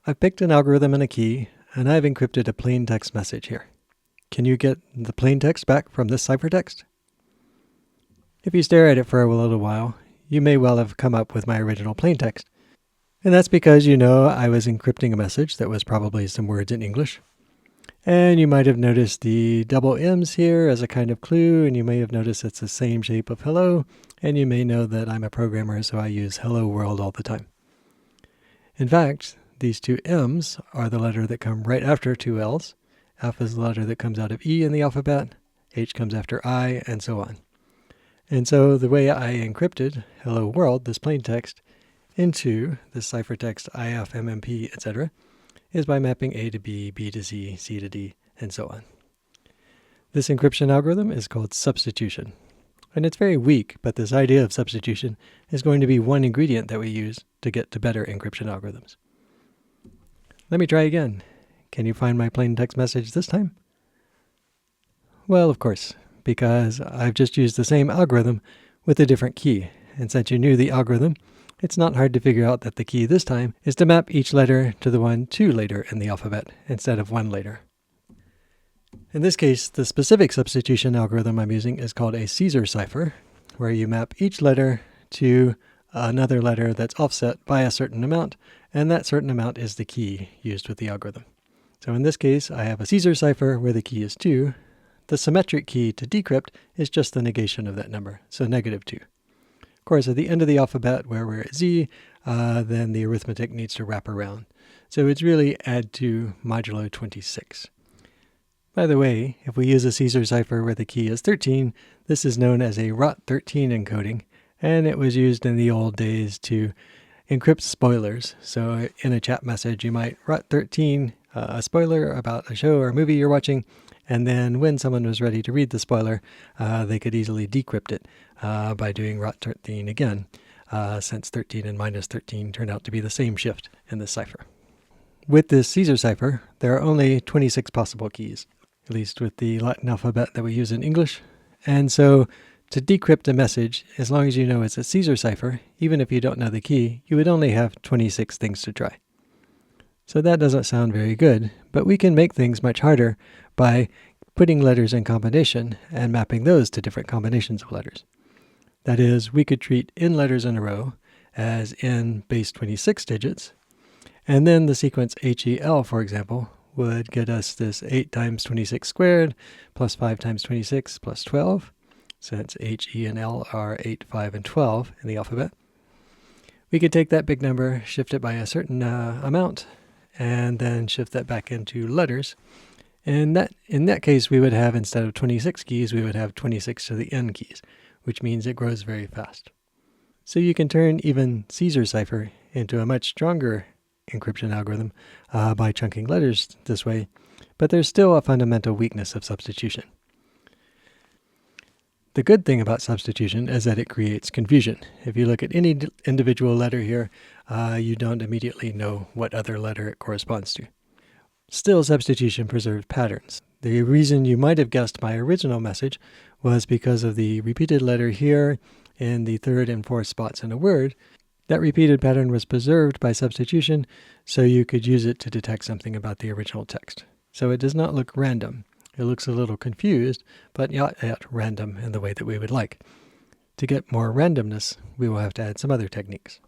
I've picked an algorithm and a key, and I've encrypted a plain text message here. Can you get the plain text back from this ciphertext? If you stare at it for a little while, you may well have come up with my original plain text. And that's because you know I was encrypting a message that was probably some words in English. And you might have noticed the double M's here as a kind of clue, and you may have noticed it's the same shape of hello, and you may know that I'm a programmer, so I use hello world all the time. In fact, these two M's are the letter that come right after two L's. F is the letter that comes out of E in the alphabet, H comes after I, and so on. And so the way I encrypted hello world, this plain text, into this ciphertext IF, MMP, etc., is by mapping A to B, B to C, C to D, and so on. This encryption algorithm is called substitution. And it's very weak, but this idea of substitution is going to be one ingredient that we use to get to better encryption algorithms. Let me try again. Can you find my plain text message this time? Well, of course, because I've just used the same algorithm with a different key. And since you knew the algorithm, it's not hard to figure out that the key this time is to map each letter to the one 2 later in the alphabet instead of 1 later. In this case, the specific substitution algorithm I'm using is called a Caesar cipher, where you map each letter to another letter that's offset by a certain amount, and that certain amount is the key used with the algorithm. So in this case, I have a Caesar cipher where the key is 2. The symmetric key to decrypt is just the negation of that number, so -2. Of course, at the end of the alphabet where we're at Z, then the arithmetic needs to wrap around. So it's really add 2 modulo 26. By the way, if we use a Caesar cipher where the key is 13, this is known as a ROT13 encoding, and it was used in the old days to encrypt spoilers. So in a chat message, you might ROT13 a spoiler about a show or a movie you're watching, and then when someone was ready to read the spoiler, they could easily decrypt it by doing ROT13 again, since 13 and -13 turned out to be the same shift in this cipher. With this Caesar cipher, there are only 26 possible keys, at least with the Latin alphabet that we use in English. And so to decrypt a message, as long as you know it's a Caesar cipher, even if you don't know the key, you would only have 26 things to try. So that doesn't sound very good, but we can make things much harder by putting letters in combination and mapping those to different combinations of letters. That is, we could treat n letters in a row as n base 26 digits, and then the sequence HEL, for example, would get us this 8 times 26 squared plus 5 times 26 plus 12, since H, E, and L are 8, 5, and 12 in the alphabet. We could take that big number, shift it by a certain amount, and then shift that back into letters. And in that case, we would have, instead of 26 keys, we would have 26 to the n keys, which means it grows very fast. So you can turn even Caesar cipher into a much stronger encryption algorithm by chunking letters this way, but there's still a fundamental weakness of substitution. The good thing about substitution is that it creates confusion. If you look at any individual letter here, you don't immediately know what other letter it corresponds to. Still, substitution preserves patterns. The reason you might have guessed my original message was because of the repeated letter here in the 3rd and 4th spots in a word. That repeated pattern was preserved by substitution, so you could use it to detect something about the original text. So it does not look random. It looks a little confused, but not yet random in the way that we would like. To get more randomness, we will have to add some other techniques.